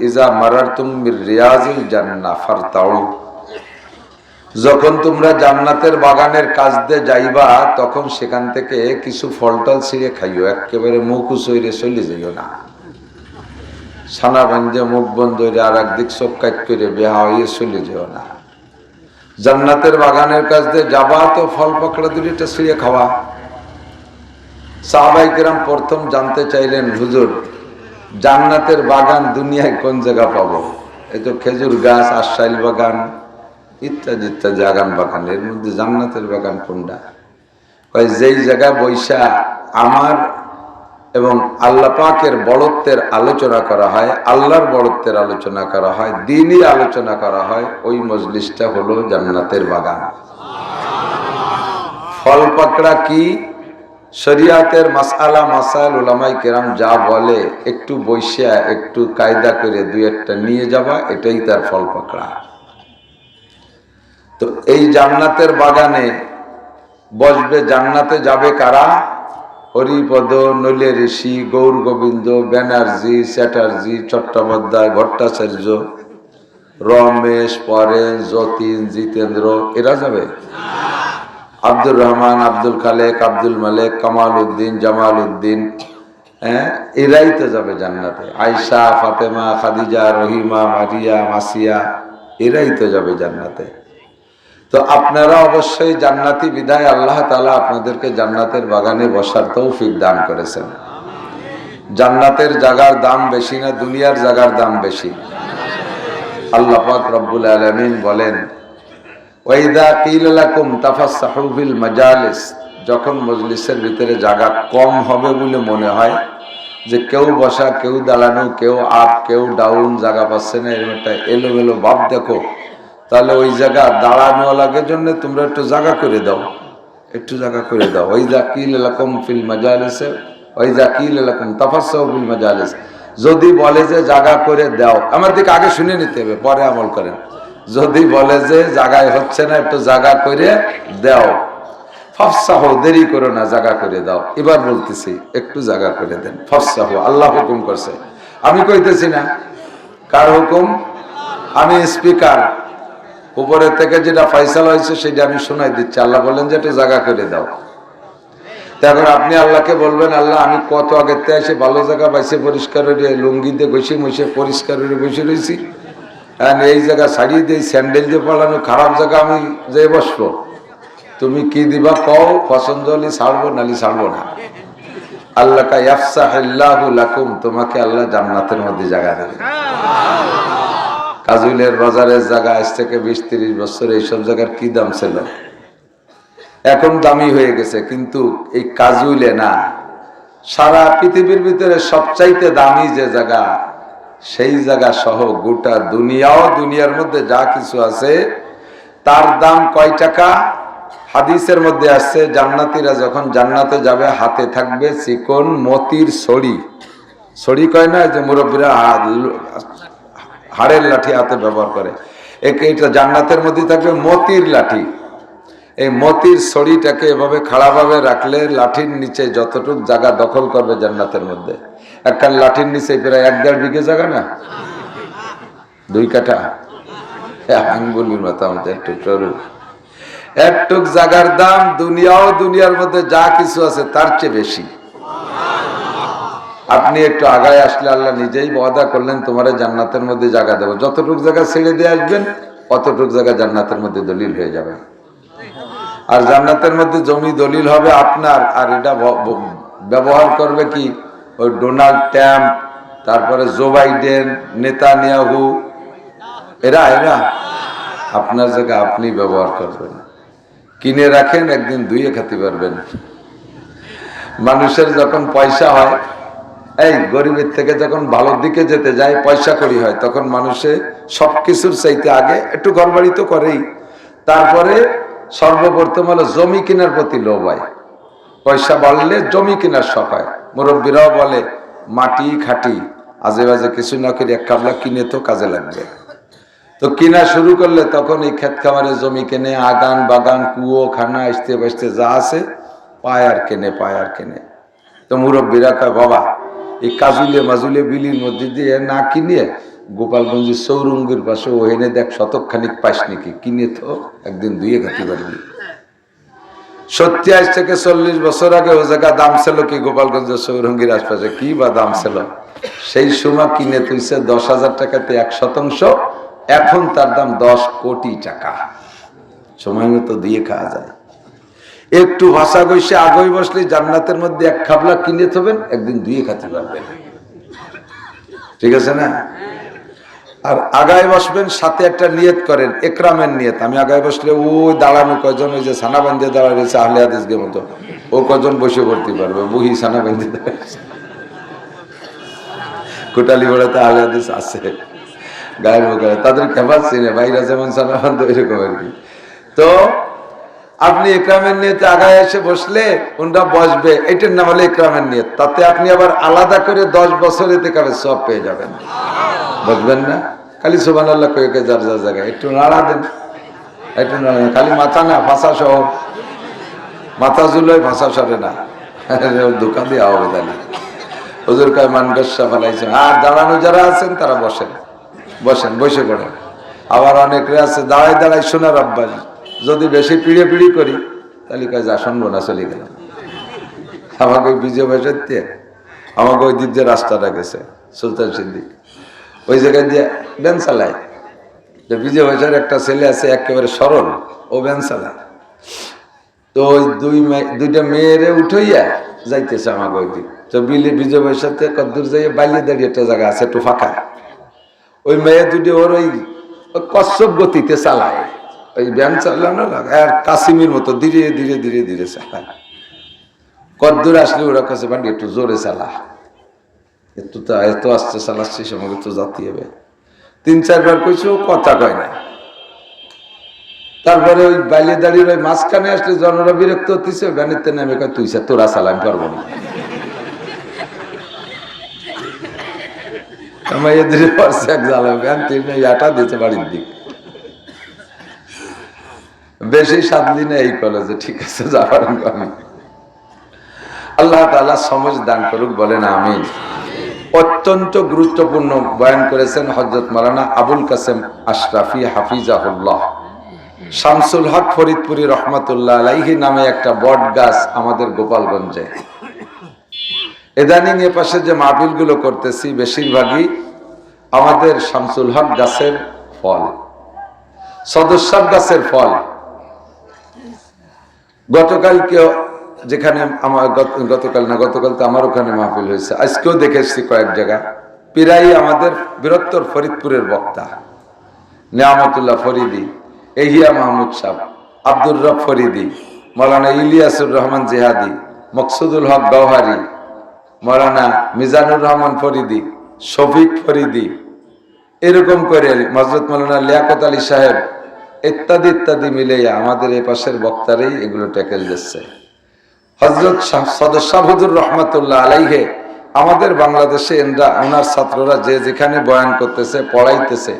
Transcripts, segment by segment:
ইজা মারারতুম মির রিয়াজিল জান্নাহ ফারতাউ, যখন তোমরা জান্নাতের বাগানের কাছ দিয়ে যাইবা তখন সেখান থেকে কিছু ফলটল ছিঁড়ে খাইও, একেবারে মুখ উচইরে চলে যাইও না। সানা বান্ধে মুখ বন্ধ হইলে আর একদিক চোখ কাট করে বেহা হইয়ে চলে যাও না। জান্নাতের বাগানের কাছ দিয়ে যাবা তো ফল পাকড়া দুইটা ছিঁড়ে খাওয়া। সাহাবায়ে কেরাম প্রথম জানতে চাইলেন, হুজুর জান্নাতের বাগান দুনিয়ায় কোন জায়গা পাবো? এই তো খেজুর গাছ, আশাইল বাগান ইত্যাদি ইত্যাদি বাগান, এর মধ্যে জান্নাতের বাগান কোনটা? যেই জায়গা বৈশা আমার এবং আল্লাহ পাকের বড়ত্বের আলোচনা করা হয়, আল্লাহর বড়ত্বের আলোচনা করা হয়, দ্বীনের আলোচনা করা হয়, ওই মজলিসটা হলো জান্নাতের বাগান। ফল পাকড়া কি শরিয়াতের মাসআলা মাসাইল উলামায়ে কেরাম যা বলে একটু বৈশা একটু কায়দা করে দুই একটা নিয়ে যাবা, এটাই তার ফল পাকড়া। তো এই জান্নাতের বাগানে বসবে, জান্নাতে যাবে কারা? হরিপদ, নলিয়া ঋষি, গৌর গোবিন্দ, ব্যানার্জি, চ্যাটার্জি, চট্টোপাধ্যায়, ভট্টাচার্য, রমেশ, পরেশ, যতীন, জিতেন্দ্র, এরা যাবে? আব্দুর রহমান, আব্দুল খালেক, আব্দুল মালেক, কামাল উদ্দিন, জামাল উদ্দিন, এরাই তো যাবে জান্নাতে। আয়েশা, ফাতেমা, খাদিজা, রহিমা, মারিয়া, মাসিয়া, এরাই তো যাবে জান্নাতে। তো আপনারা অবশ্যই জান্নাতি বিদায় আল্লাহ তাআলা আপনাদেরকে জান্নাতের বাগানে বসার তৌফিক দান করেছেন। জান্নাতের জায়গার দাম বেশি না দুনিয়ার জায়গার দাম বেশি? আল্লাহ পাক রব্বুল আলামিন বলেন, ওয়াইদা কিলা লাকুম তাফাসসাহু ফিল মাজালিস, যখন মজলিসের ভিতরে জায়গা কম হবে বলে মনে হয়, যে কেউ বসা, কেউ দাঁড়ানো, কেউ আপ, কেউ ডাউন, জায়গা পাচ্ছে না, এরকম একটা এলোমেলো ভাব দেখো, তাহলে ওই জায়গা দাঁড়ানো লাগে জন্য তোমরা একটু জায়গা করে দাও, একটু জায়গা করে দাও। ওয়াইদা কিলা লাকুম ফিল মাজালিস, ওয়াইদা কিলা লাকুম তাফাসসাহু ফিল মাজালিস, যদি বলে যে জায়গা করে দাও, আমার দিকে আগে শুনে নিতে হবে, পরে আমল করেন। যদি বলে যে জায়গায় হচ্ছে না, একটু জায়গা করে দাও, ফাফসাহু, দেরি করো না, জায়গা করে দাও। এবার বলতেছি একটু জায়গা করে দেন, ফাফসাহু, আল্লাহ হুকুম করছে, আমি কইতেছি না। কার হুকুম? আমি স্পিকার, উপরের থেকে যেটা ফয়সালা হয়েছে সেটা আমি শোনাই দিচ্ছি। আল্লাহ বলেন যে একটু জায়গা করে দাও। তারপর আপনি আল্লাহকে বলবেন, আল্লাহ আমি কত আগের থেকে এসে ভালো জায়গা পাইছে, পরিষ্কার হয়ে লুঙ্গিতে বসে বসে পরিষ্কার হয়ে বসে রয়েছি, এই জায়গা ছাড়িয়ে দিয়ে স্যান্ডেল দিয়ে পালানো খারাপ জায়গা আমি যে বসবো, তুমি কি দিবা কও, পছন্দ হলে ছাড়বো, নালি ছাড়বো না। আল্লাহ কা ইয়াফসাহিল্লাহু লাকুম, তোমাকে আল্লাহ জান্নাতের মধ্যে জায়গা দেবে। কাজুলের বাজারের জায়গা আজ থেকে 20-30 বছর এইসব জায়গার কি দাম ছিল, এখন দামি হয়ে গেছে, কিন্তু এই কাজুলে না, সারা পৃথিবীর ভিতরে সবচাইতে দামি যে জায়গা, সেই জায়গা সহ গোটা দুনিয়াও, দুনিয়ার মধ্যে যা কিছু আছে তার দাম কয় টাকা? হাদিসের মধ্যে আসছে, জান্নাতীরা যখন জান্নাতে যাবে হাতে থাকবে চিকন মতির ছড়ি, ছড়ি কয় না, যে মুরব্বীরা হাড়ের লাঠি হাতে ব্যবহার করে, এটা জান্নাতের মধ্যে থাকবে মতির লাঠি। এই মতির ছড়িটাকে এভাবে খাড়াভাবে রাখলে লাঠির নিচে যতটুক জায়গা দখল করবে জান্নাতের মধ্যে, একটা লাঠির নিচে প্রায় 1-1.5 বিঘে জায়গা না, 2 কাঠা আঙ্গুলির মতো আমাদের একটু সরু, একটুক জায়গার দাম দুনিয়াও দুনিয়ার মধ্যে যা কিছু আছে তার চেয়ে বেশি। আপনি একটু আগায় আসলে আল্লাহ নিজেই ওয়াদা করলেন, তোমার জান্নাতের মধ্যে জায়গা দেবো, যতটুক জায়গা ছেড়ে দিয়ে আসবেন অতটুক জায়গা জান্নাতের মধ্যে দলিল হয়ে যাবে। আর জান্নাতের মধ্যে জমি দলিল হবে আপনার, আর এটা ব্যবহার করবে কি ওই ডোনাল্ড ট্রাম্প, তারপরে জো বাইডেন, নেতানিয়াহু, এরা আপনার জায়গা আপনি ব্যবহার করবেন। কিনে রাখেন, একদিন ধুয়ে খেতে পারবেন। মানুষের যখন পয়সা হয়, এই গরিবের থেকে যখন ভালোর দিকে যেতে যায়, পয়সা করি হয়, তখন মানুষে সবকিছুর চাইতে আগে একটু ঘরবাড়ি তো করেই, তারপরে সর্বপ্রথম হলো জমি কেনার প্রতি লোভ হয়। পয়সা বাড়লে জমি কেনার শখ হয়। মুরব্বীরাও বলে মাটি খাটি, আজে বাজে কিছু না করে 1 কাবলা কিনে তো কাজে লাগবে। তো কিনা শুরু করলে তখন এই ক্ষেত খামারে জমি কেনে, আগান বাগান, কুয়ো খানা আসতে বসতে যা আছে পায় আর কেনে। তো মুরব্বীরা কয়, বাবা এই কাজুলে মাজুলে বিলির মধ্যে দিয়ে না কিনে গোপালগঞ্জের সৌরঙ্গের পাশে ওহেনে দেখ শতকখানিক পাইস নাকি, কিনে তো একদিন ধুয়ে খাতে পারবি। সত্যি আজ থেকে 40 বছর আগে ও জায়গা দাম ছিল কি গোপালগঞ্জের সৌরঙ্গীর আশপাশে, কি বা দাম ছিল, সেই সময় কিনে তুইছে 10,000 টাকাতে 1%, এখন তার দাম 10 কোটি টাকা। সময় মতো দিয়ে খাওয়া যায়। একটু ভাষা গইসে আগই বসলে জান্নাতের মধ্যে এক খাবলা কিনে থবেন, একদিন ধুয়ে খাতে পারবেন। ঠিক আছে না? আর আগায় বসবেন, সাথে একটা নিয়ত করেন, একরামের নিয়ত। আমি আগায় বসলে ওই দাঁড়ানো কজন, ওই যে সানা বান্ধে দাঁড়া রয়েছে আহলে হাদিসের মতো, ও কজন বসে পড়তে পারবে, বুহি সানা বান্ধে দাঁড়াচ্ছে। কোটালি বড়াতে আহলে হাদিস আছে, গায়ের মুখে তাদের খেপাচ্ছি না, বাইরা যেমন সানা বান্ধ এরকম আর কি। তো আপনি একরামের নিয়তে আগায় এসে বসলে ওনরা বসবে, এটার নাম হলো একরামের নিয়ত। তাতে আপনি আবার আলাদা করে 10 বছর এতে কাবে সব পেয়ে যাবেন। বুঝবেন না? খালি সুবহানাল্লাহ কয়ে কে যার যার জায়গায় একটু নাড়া দেন, একটু নাড়া দেন। খালি মাথা না, ভাষা সহ। মাথা ঝুলোয় ভাষা সরে না, ধোকা দেওয়া হবে তাহলে। হুজুর কয় মানগসা ফেলাইছে। আর দাঁড়ানো যারা আছেন তারা বসেন, বসেন, বসে পড়েন। আবার অনেকে আছে দাঁড়ায় দাঁড়ায় শোনার অভ্যাস, যদি বেশি পিড়ে পিড়ি করি তাহলে কয় যা শুনবো না, চলে গেলাম। আমাকে ওই বিজয় বসাইতে আমাকে ওই দিক দিয়ে রাস্তাটা গেছে সুলতান সিদ্দিক, ওই জায়গায় দিয়ে ব্যান চালায়। বিজয় বসার একটা ছেলে আছে একেবারে সরল, ও ব্যান চালায়। তো ওই দুইটা মেয়েরে উঠাইয়া যাইতেছে আমাকে ওই দিক। তো বিজয় বসাতে কদ্দূর যাইয়া বাইলে দাঁড়িয়ে একটা জায়গা আছে একটু ফাঁকা, ওই মেয়ে দুটি ওর ওই কচ্ছপ গতিতে চালায়, ওই ব্যান চালানো আর কাসিমের মতো ধীরে ধীরে ধীরে ধীরে চালায়। কদ্দূর আসলে ওরা কাছে বান্ডি একটু জোরে চালা, এত আসতে চালাচ্ছিস আমাকে তো জাতি হবে। 3-4 বার কইছে, ও কথা কয় না। তারপরে ওই বাইলে দাঁড়িয়ে ওই মাঝখানে আসলে জনরা বিরক্ত হতেছে, ব্যানিতে নামে কয় তুই তোরা চালাম পারবো না। আমার এদিকে পারছে এক জ্বালা, ব্যান 3 দিতে বাড়ির দিক বেশি সাদলি না এই কলেজে। ঠিক আছে, যাবার আমি আল্লাহ তাআলা সমঝ দান করুক, বলেন আমিন। অত্যন্ত গুরুত্বপূর্ণ বয়ান করেছেন হযরত মাওলানা আবুল কাসেম আশরাফি হাফিজাহুল্লাহ। শামসুল হক ফরিদপুরি রহমাতুল্লাহ আলাইহি নামে একটা বট গাছ আমাদের গোপালগঞ্জে। ইদানিং এ পাশে যে মাহফিলগুলো করতেছি বেশিরভাগই আমাদের শামসুল হক গাছের ফল, সদস্যার গাছের ফল। গতকালকে যেখানে আমার গতকাল তো আমার ওখানে মাহফিল হয়েছে, আজকেও দেখেছি কয়েক জায়গা। প্রায় আমাদের বৃহত্তর ফরিদপুরের বক্তা নিয়ামতুল্লাহ ফরিদি, এহিয়া মাহমুদ সাহেব, আব্দুর রব ফরিদি, মৌলানা ইলিয়াসুর রহমান জিহাদি, মকসুদুল হক গওহারি, মৌলানা মিজানুর রহমান ফরিদি, শফিক ফরিদি, এরকম করে হযরত মৌলানা লিয়াকত আলী সাহেব ইত্যাদি ইত্যাদি মিলে আমাদের এই পাশের বক্তারাই এগুলো ট্যাকেল দিচ্ছে। হযরত সদস্য হুজুর রহমাতুল্লাহ আলাইহি আমাদের বাংলাদেশে ওনার ছাত্ররা যে যেখানে বয়ান করতেছে, পড়াইতেছে,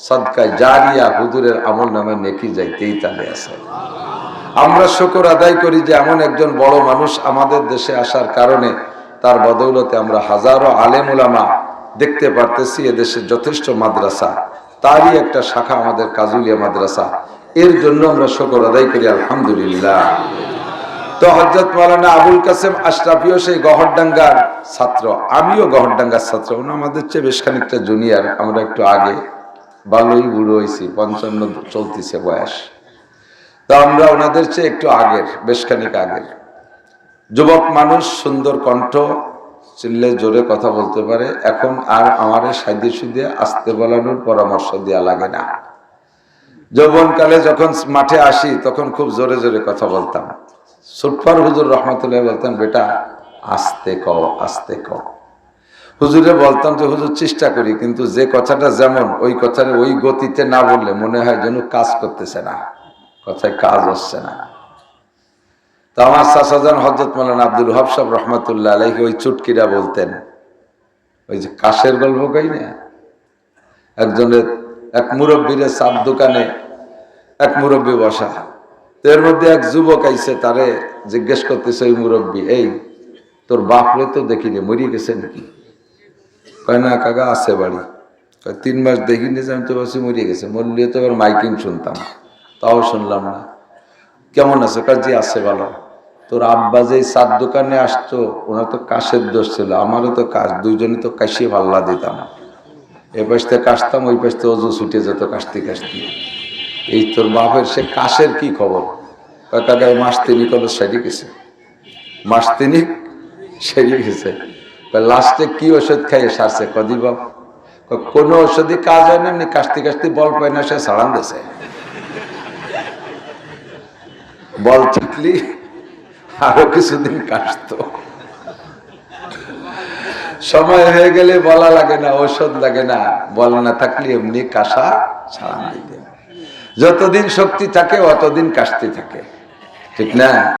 সদকায় জারিয়া হুজুরের আমল নামে নেকি যাইতেই তালে আছে। আমরা শুকর আদায় করি যে এমন একজন বড় মানুষ আমাদের দেশে আসার কারণে, তার বদৌলতে আমরা হাজারো আলেম উলামা দেখতে পারতেছি। এদেশে যথেষ্ট মাদ্রাসা, তারই একটা শাখা আমাদের কাজুলিয়া মাদ্রাসা। এর জন্য আমরা শুকর আদায় করি, আলহামদুলিল্লাহ। তো হযরত মাওলানা আবুল কাসেম আশরাফিও সেই গহরডাঙ্গার ছাত্র, আমিও গহরডাঙ্গার ছাত্র। উনি আমাদের চেয়ে বেশ খানিকটা জুনিয়র, আমরা একটু আগে, ভালোই বুড়ো হয়েছি, 55 চলতেছে বয়স। তো আমরা ওনাদের চেয়ে একটু আগের, বেশ খানিক আগের যুবক মানুষ, সুন্দর কণ্ঠ, চিল্লে জোরে কথা বলতে পারে। এখন আর আমারে সাইদে সুদে আসতে বলানোর পরামর্শ দেওয়া লাগে না। যৌবনকালে যখন মাঠে আসি তখন খুব জোরে জোরে কথা বলতাম। সুটফার হুজুর রহমতুল্লাহ বলতেন, বেটা আস্তে কও, আস্তে কও। হুজুরে বলতাম যে হুজুর চেষ্টা করি, কিন্তু যে কথাটা যেমন ওই কথাটা ওই গতিতে না বললে মনে হয় যেন কাজ করতেছে না, কথায় কাজ হচ্ছে না। তো আমার চাচাজান হযরত মাওলানা আব্দুল ওয়াহাব সাহেব রহমতুল্লাহ আলাইহি ওই চুটকিরা বলতেন, ওই যে কাশের গল্প কই না, একজনের এক মুরব্বীর চার দোকানে এক মুরব্বী বসা। তো এর মধ্যে এক যুবক আইছে, তারে জিজ্ঞেস করতেছে ওই মুরব্বী, এই তোর বাপরে তো দেখিনি, মরিয়ে গেছে নাকি? কয় না কাকা, আছে বাড়ি। 3 মাস দেখিনি যে আমি তো ভাবছি মরিয়ে গেছে, মরলে তো এবার মাইকিং শুনতাম, তাও শুনলাম না। কেমন আছে? কাজে আছে ভালো। তোর আব্বা যে চার দোকানে আসতো, ওনার তো কাশের দোষ ছিল, আমারও তো কাশ, দুইজনে তো কাশি ভাল্লা দিতাম, এ পাশতে কাশতাম, ওই পাশতে অজু ছুটে যেত কাশতে কাশতে। এই তোর বাপের সে কাশের কি খবর? কাকায় মাস 3 কলে সেরে গেছে, মাস 3 সেরে গেছে। লাস্টে কি ওষুধ খাইয়ে সারছে? কদি বাপ কোনো ওষুধই কাজ হয় না, এমনি কাশতে কাশতে বল পায় না, সে সাড়ান দিছে। বল থাকলি আরো কিছুদিন কাশতো, সময় হয়ে গেলে বলা লাগে না, ঔষধ লাগে না, বল না থাকলে এমনি কাশা ছাড়ান দিতে। যতদিন শক্তি থাকে অতদিন কাশতে থাকে, ঠিক না?